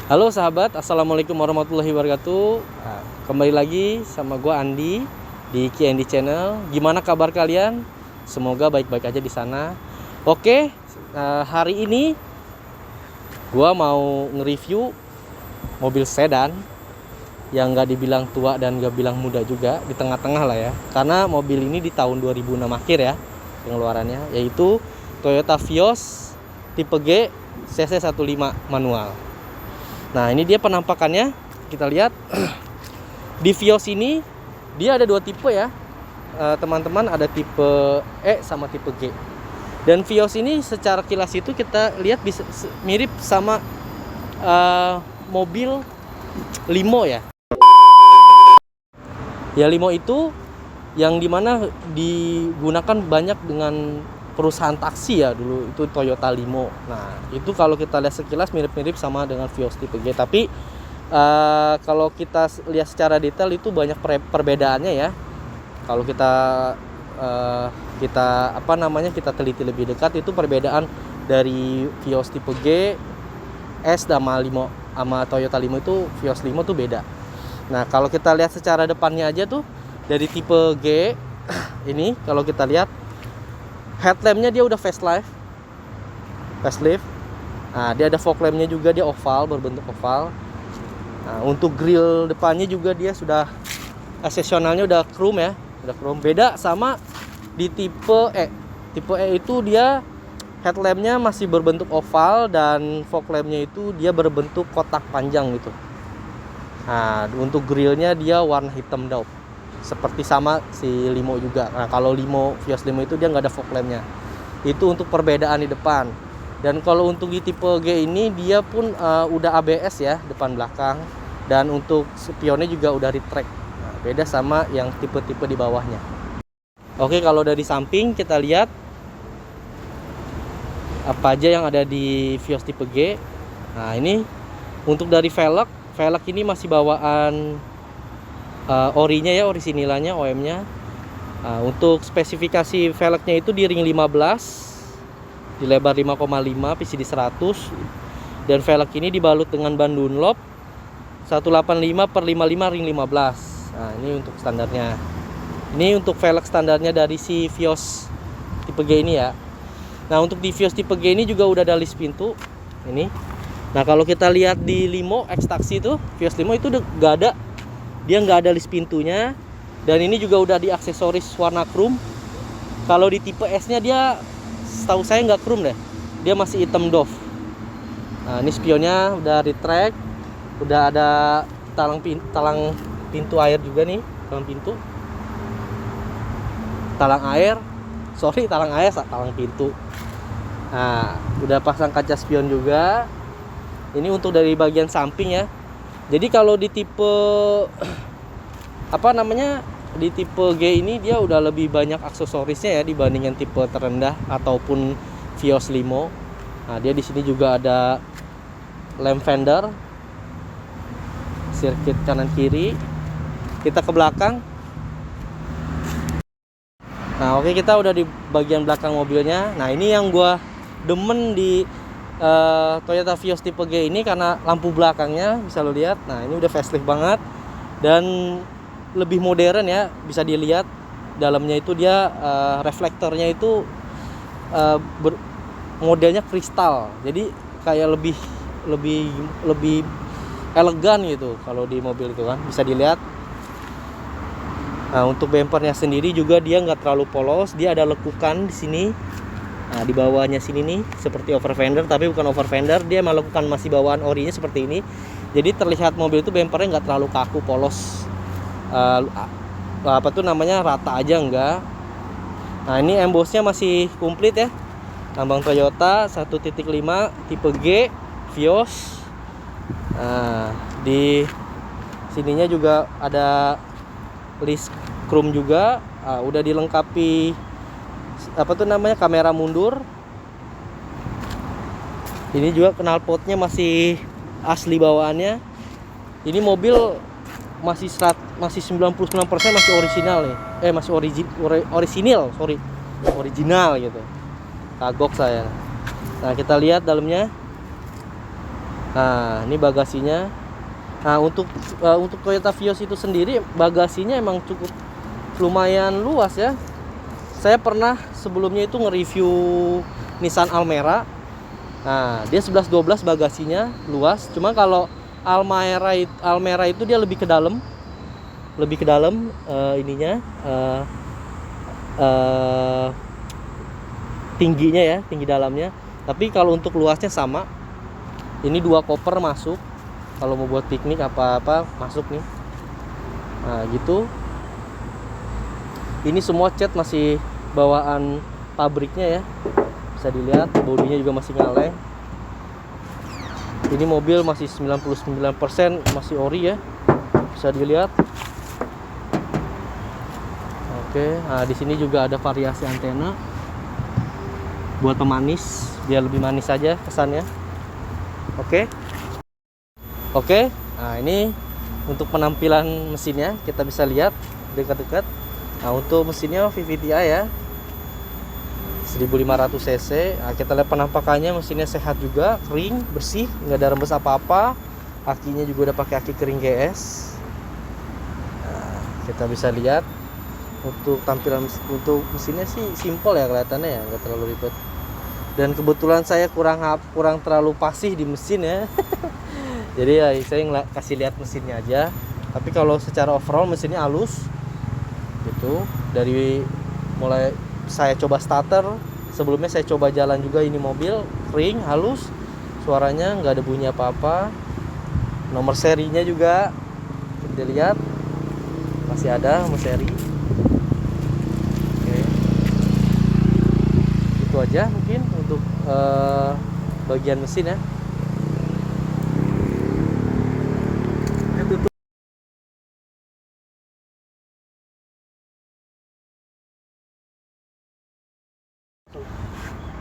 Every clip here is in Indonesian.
Halo sahabat, assalamualaikum warahmatullahi wabarakatuh. Nah, kembali lagi sama gue Andi di Q&D Channel. Gimana kabar kalian? Semoga baik-baik aja di sana. Oke, hari ini gue mau nge-review mobil sedan yang nggak dibilang tua dan nggak bilang muda juga, di tengah-tengah lah ya. Karena mobil ini di tahun 2006 akhir ya pengeluarannya, yaitu Toyota Vios tipe G CC15 manual. Nah, ini dia penampakannya. Kita lihat di Vios ini dia ada dua tipe ya, teman-teman. Ada tipe E sama tipe G. Dan Vios ini secara kilas itu kita lihat bisa mirip sama mobil limo ya. Ya, limo itu yang dimana digunakan banyak dengan perusahaan taksi ya dulu, itu Toyota Limo. Nah, itu kalau kita lihat sekilas mirip-mirip sama dengan Vios tipe G, tapi kalau kita lihat secara detail itu banyak perbedaannya ya. Kalau kita kita teliti lebih dekat, itu perbedaan dari Vios tipe G, S sama Limo sama Toyota Limo itu, Vios Limo tuh beda. Nah, kalau kita lihat secara depannya aja tuh dari tipe G ini, kalau kita lihat headlampnya dia udah facelift. Nah, dia ada fog lampnya juga, dia oval, berbentuk oval. Nah, untuk grill depannya juga dia sudah aksesionalnya udah chrome ya, udah chrome. Beda sama di tipe E. Tipe E itu dia headlampnya masih berbentuk oval dan fog lampnya itu dia berbentuk kotak panjang gitu. Nah, untuk grillnya dia warna hitam daup, seperti sama si Limo juga. Nah, kalau Vios Limo itu dia nggak ada fog lampnya. Itu untuk perbedaan di depan. Dan kalau untuk di tipe G ini dia pun udah ABS ya, depan belakang. Dan untuk spionnya juga udah retract. Nah, beda sama yang tipe-tipe di bawahnya. Oke, kalau dari samping kita lihat apa aja yang ada di Vios tipe G. Nah, ini untuk dari velg ini masih bawaan orinya ya, orisinilanya, OM-nya. Nah, untuk spesifikasi velgnya itu di ring 15, di lebar 5,5, PCD 100, dan velg ini dibalut dengan ban Dunlop 185/55 ring 15. Nah, ini untuk standarnya. Ini untuk velg standarnya dari si Vios tipe G ini ya. Nah, untuk di Vios tipe G ini juga udah ada list pintu ini. Nah, kalau kita lihat di Limo X Taxi itu, Vios Limo itu udah nggak ada, dia nggak ada list pintunya. Dan ini juga udah di aksesoris warna chrome. Kalau di tipe S nya dia setahu saya nggak chrome deh, dia masih hitam doff. Nah, ini spionnya udah retract, udah ada talang pintu air juga nih, talang pintu. Nah, udah pasang kaca spion juga. Ini untuk dari bagian samping ya. Jadi kalau di tipe di tipe G ini dia udah lebih banyak aksesorisnya ya dibandingkan tipe terendah ataupun Vios Limo. Nah, dia di sini juga ada lamp fender, sirkuit kanan kiri. Kita ke belakang. Nah, oke, kita udah di bagian belakang mobilnya. Nah, ini yang gua demen di Toyota Vios tipe G ini karena lampu belakangnya bisa lo lihat. Nah, ini udah facelift banget dan lebih modern ya, bisa dilihat dalamnya itu dia reflektornya itu modelnya kristal. Jadi kayak lebih elegan gitu kalau di mobil itu kan, bisa dilihat. Nah, untuk bempernya sendiri juga dia nggak terlalu polos, dia ada lekukan di sini. Nah, di bawahnya sini nih seperti over fender, tapi bukan over fender, dia melakukan masih bawaan orinya seperti ini. Jadi terlihat mobil itu bempernya nggak terlalu kaku, polos, rata aja enggak. Nah, ini embossnya masih komplit ya, lambang Toyota 1.5 tipe G Vios. Nah, di sininya juga ada list chrome juga. Udah dilengkapi kamera mundur. Ini juga knalpotnya masih asli bawaannya. Ini mobil masih 99% masih original nih. Masih original gitu. Kagok saya. Nah, kita lihat dalamnya. Nah, ini bagasinya. Nah, untuk Toyota Vios itu sendiri bagasinya emang cukup lumayan luas ya. Saya pernah sebelumnya itu nge-review Nissan Almera. Nah, dia 11-12 bagasinya luas. Cuma kalau Almera itu dia lebih ke dalam. Ininya tingginya ya, tinggi dalamnya. Tapi kalau untuk luasnya sama. Ini 2 koper masuk. Kalau mau buat piknik apa-apa masuk nih. Nah, gitu. Ini semua cat masih bawaan pabriknya ya. Bisa dilihat bodinya juga masih nyaleng. Ini mobil masih 99% masih ori ya. Bisa dilihat. Oke, nah di sini juga ada variasi antena buat pemanis, biar lebih manis aja kesannya. Oke. Nah, ini untuk penampilan mesinnya kita bisa lihat dekat-dekat. Nah, untuk mesinnya VVT-i ya. 1500 cc. Nah, kita lihat penampakannya, mesinnya sehat juga, kering, bersih, nggak ada rembes apa-apa. Akinya juga udah pakai aki kering GS. Nah, kita bisa lihat untuk tampilan untuk mesinnya sih simpel ya kelihatannya ya, nggak terlalu ribet. Dan kebetulan saya kurang terlalu fasih di mesin ya. Jadi ya saya kasih lihat mesinnya aja. Tapi kalau secara overall mesinnya halus gitu. Dari mulai saya coba starter, sebelumnya saya coba jalan juga ini mobil, kering, halus, suaranya nggak ada bunyi apa-apa. Nomor serinya juga kita lihat masih ada nomor seri. Oke. Itu aja mungkin untuk bagian mesin ya.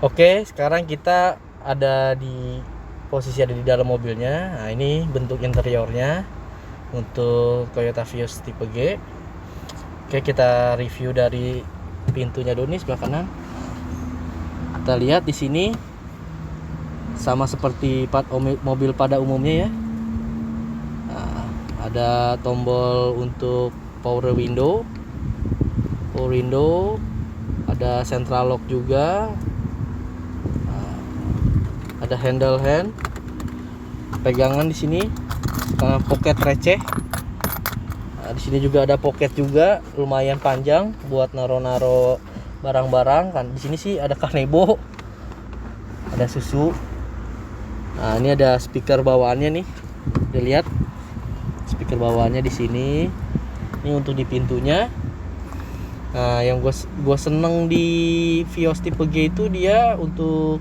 Oke, sekarang kita ada di dalam mobilnya. Nah, ini bentuk interiornya untuk Toyota Vios tipe G. Oke, kita review dari pintunya dulu nih sebelah kanan. Kita lihat di sini sama seperti mobil pada umumnya ya. Nah, ada tombol untuk power window, ada central lock juga. Ada handle hand, pegangan di sini, pocket receh. Nah, di sini juga ada pocket juga, lumayan panjang buat naro barang-barang kan. Di sini sih ada kanebo, ada susu. Nah, ini ada speaker bawaannya nih, dilihat speaker bawaannya di sini. Ini untuk di pintunya. Nah, yang gue seneng di Vios tipe G itu dia untuk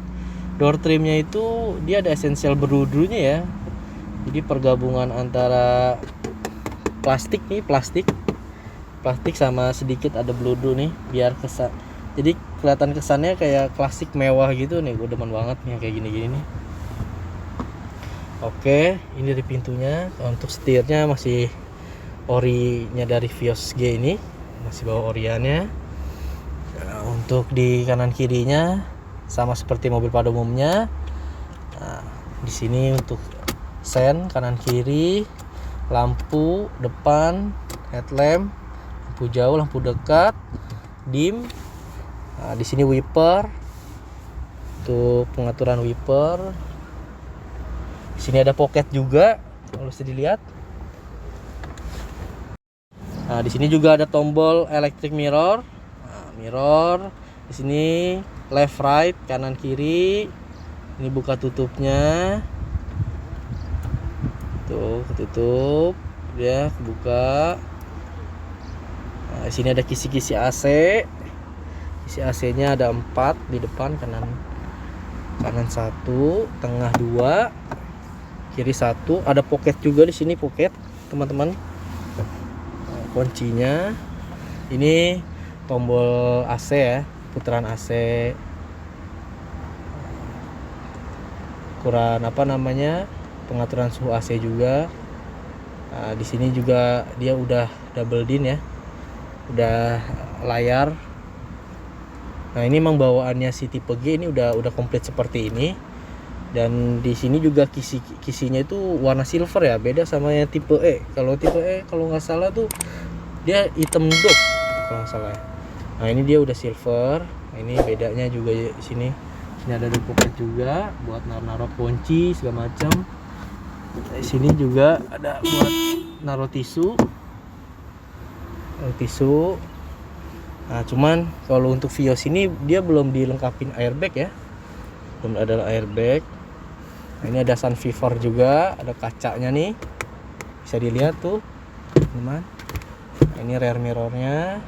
door trimnya itu dia ada essential berudunya ya. Jadi pergabungan antara plastik sama sedikit ada beludu nih biar kesan. Jadi kelihatan kesannya kayak klasik mewah gitu nih. Gue demen banget nih kayak gini-gini nih. Oke, ini di pintunya. Untuk setirnya masih orinya dari Vios G ini, masih bawa oriannya. Nah, untuk di kanan kirinya sama seperti mobil pada umumnya. Nah, di sini untuk sen kanan kiri, lampu depan, headlamp, lampu jauh, lampu dekat, dim. Nah, di sini wiper untuk pengaturan wiper. Di sini ada pocket juga kalau bisa dilihat. Nah, di sini juga ada tombol electric mirror. Nah, mirror di sini left right, kanan kiri. Ini buka tutupnya. Tuh, ketutup. Ya, buka. Nah, di sini ada kisi-kisi AC. Kisi AC-nya ada 4 di depan, kanan 1, tengah 2, kiri 1. Ada pocket juga di sini, pocket, teman-teman. Nah, kuncinya. Ini tombol AC ya. Putaran AC, ukuran pengaturan suhu AC juga. Nah, di sini juga dia udah double din ya, udah layar. Nah, ini memang bawaannya si tipe G ini udah komplit seperti ini. Dan di sini juga kisinya itu warna silver ya, beda sama yang tipe E. Kalau tipe E kalau nggak salah tuh dia hitam dop kalau nggak salah. Nah ini dia udah silver. Nah, ini bedanya juga di sini. Ini ada pocket juga buat naruh kunci segala macam. Di sini juga ada buat naruh tisu. Nah cuman kalau untuk Vios ini dia belum dilengkapin airbag ya, belum ada airbag. Nah, ini ada sun visor juga, ada kacanya nih, bisa dilihat tuh teman. Nah, ini rear mirrornya.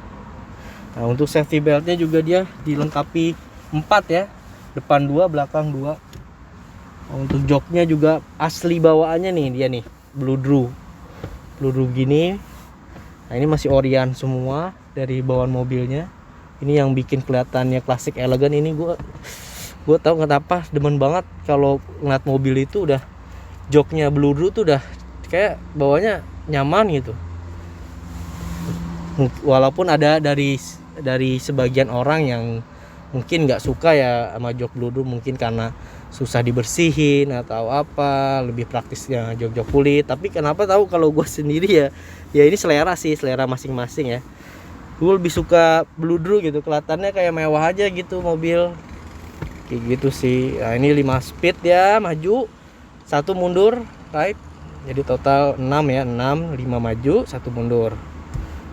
Nah untuk safety beltnya juga dia dilengkapi 4 ya, depan 2 belakang 2. Untuk joknya juga asli bawaannya nih, dia nih blue drew gini. Nah ini masih Orion semua dari bawaan mobilnya. Ini yang bikin kelihatannya klasik elegan. Ini gue tahu kenapa demen banget kalau ngeliat mobil itu udah joknya blue drew tuh udah kayak bawahnya nyaman gitu. Walaupun ada dari sebagian orang yang mungkin nggak suka ya sama jok blue drew, mungkin karena susah dibersihin atau apa, lebih praktisnya jok kulit. Tapi kenapa tahu kalau gue sendiri ya ini selera masing-masing ya. Gue lebih suka blue drew gitu, kelihatannya kayak mewah aja gitu mobil. Kayak gitu sih. Nah ini 5 speed ya, maju 1 mundur right, jadi total 6 ya, 5 maju 1 mundur,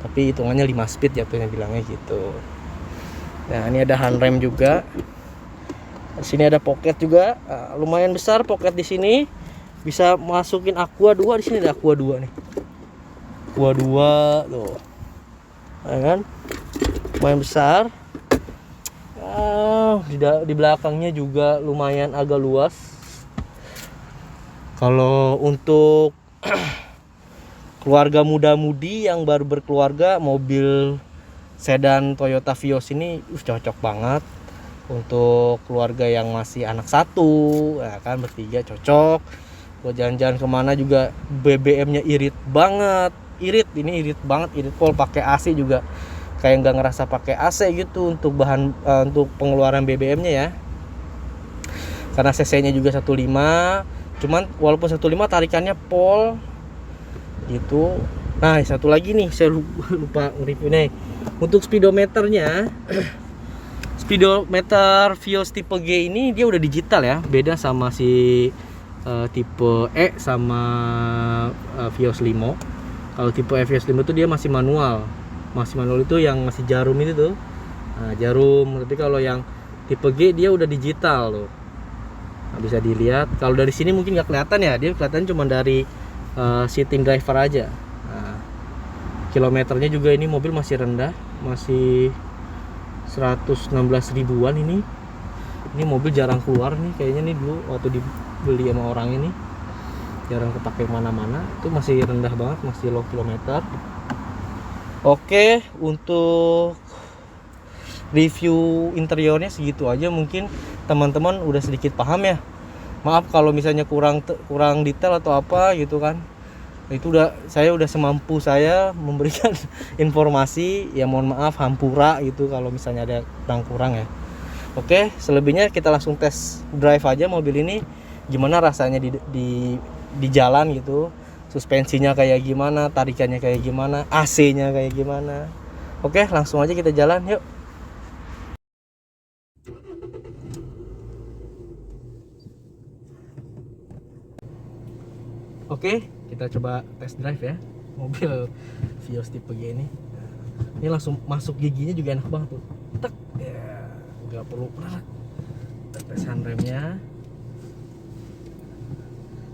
tapi hitungannya 5 speed jatuhnya bilangnya gitu. Nah ini ada handrem juga. Di sini ada pocket juga, lumayan besar pocket di sini, bisa masukin Aqua 2. Di sini ada Aqua 2 nih, Aqua 2 tuh, ya kan, lumayan besar. Di belakangnya juga lumayan agak luas. Kalau untuk keluarga muda-mudi yang baru berkeluarga, mobil sedan Toyota Vios ini cocok banget. Untuk keluarga yang masih anak 1 ya kan, bertiga cocok. Buat jalan-jalan kemana juga BBM-nya irit banget. Irit pol, pakai AC juga kayak nggak ngerasa pakai AC gitu untuk untuk pengeluaran BBM-nya ya. Karena cc-nya juga 1.5. Cuman walaupun 1.5 tarikannya pol gitu. Nah, satu lagi nih saya lupa nge-review nih. Untuk speedometernya, speedometer Vios tipe G ini dia udah digital ya. Beda sama si tipe E sama Vios Limo. Kalau tipe E Vios Limo itu dia masih manual itu yang masih jarum itu tuh. Nah, jarum. Tapi kalau yang tipe G dia udah digital loh. Nah, bisa dilihat. Kalau dari sini mungkin nggak kelihatan ya, dia kelihatan cuma dari sitting driver aja. Nah, kilometernya juga ini mobil masih rendah, masih 116 ribuan ini. Ini mobil jarang keluar nih kayaknya nih, dulu waktu dibeli sama orang ini jarang kepake mana-mana. Itu masih rendah banget, masih low kilometer. Oke, untuk review interiornya segitu aja. Mungkin teman-teman udah sedikit paham ya. Maaf kalau misalnya kurang detail atau apa gitu kan. Itu saya udah semampu saya memberikan informasi. Ya mohon maaf hampura gitu kalau misalnya ada kurang ya. Oke, selebihnya kita langsung tes drive aja mobil ini. Gimana rasanya di jalan gitu. Suspensinya kayak gimana, tarikannya kayak gimana, AC-nya kayak gimana. Oke, langsung aja kita jalan, yuk. Oke, kita coba test drive ya mobil Vios tipe G ini. Ini langsung masuk giginya juga enak banget tuh. Tek, ya, nggak perlu berat. Kita tes handremnya.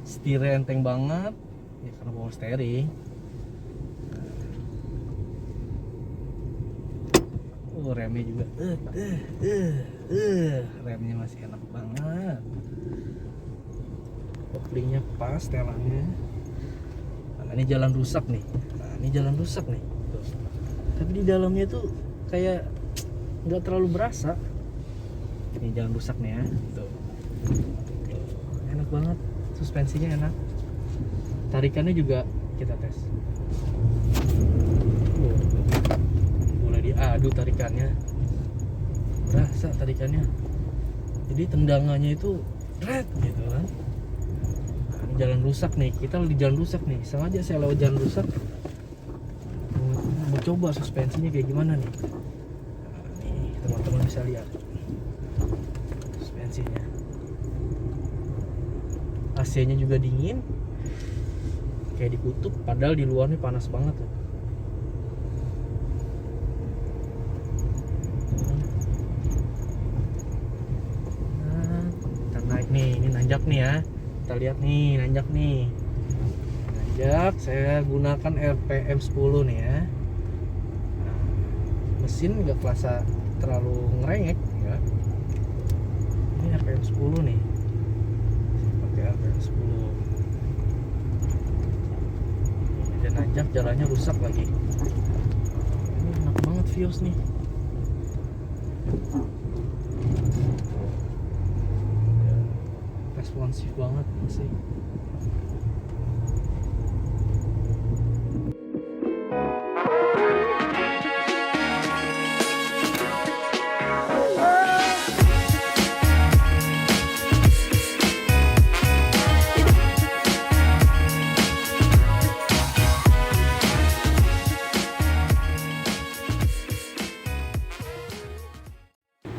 Setirnya enteng banget. Ya karena power steering. Remnya juga remnya masih enak banget. Koplingnya pas, setelannya. Nah, ini jalan rusak nih. Tuh. Tapi di dalamnya tuh kayak nggak terlalu berasa. Ini jalan rusak nih ya. Tuh. Enak banget, suspensinya enak. Tarikannya juga kita tes. Mulai diadu tarikannya, berasa tarikannya. Jadi tendangannya itu red gitu kan. Nah, ini jalan rusak nih, kita di jalan rusak nih, sengaja saya lewat jalan rusak mau coba suspensinya kayak gimana nih. Nah, nih teman-teman bisa lihat suspensinya, AC-nya juga dingin kayak di kutub, padahal di luar nih panas banget tuh. Nah, kita naik nih, ini nanjak nih ya, kita lihat nih nanjak nih, nanjak. Saya gunakan RPM 10 nih ya. Nah, mesin nggak kerasa terlalu ngerengek ya, ini RPM 10 nih, pakai RPM 10. Dan nanjak, jalannya rusak lagi. Ini enak banget Vios nih. Responsif banget masih.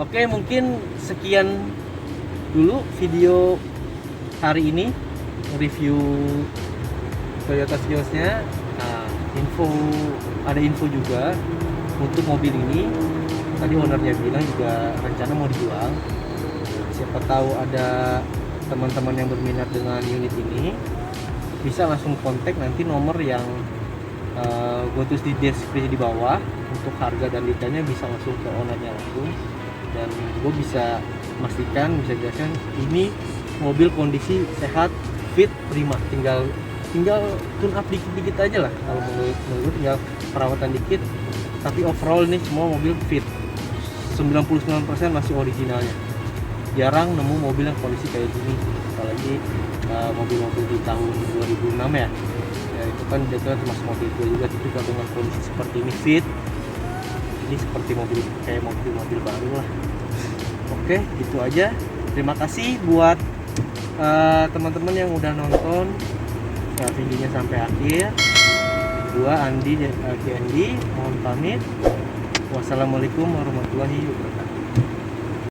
Oke, mungkin sekian dulu video hari ini, review Toyota Vios-nya. Nah, ada info juga untuk mobil ini. Tadi ownernya bilang juga rencana mau dijual. Siapa tahu ada teman-teman yang berminat dengan unit ini, bisa langsung kontak nanti nomor yang gue tulis di deskripsi di bawah. Untuk harga dan detailnya bisa langsung ke ownernya langsung. Dan gue bisa memastikan, bisa jelaskan ini mobil kondisi sehat, fit, prima, tinggal tune up dikit-dikit aja lah. Kalau menurut gue tinggal perawatan dikit, tapi overall ini semua mobil fit, 99% masih originalnya. Jarang nemu mobil yang kondisi kayak gini, apalagi mobil-mobil di tahun 2006 ya itu kan dia termasuk mobil tua juga, tapi dengan kondisi seperti ini fit, ini seperti kayak mobil baru lah. Oke, gitu aja. Terima kasih buat teman-teman yang udah nonton videonya sampai akhir. Gua Andi, KND, mohon pamit. Wassalamualaikum warahmatullahi wabarakatuh.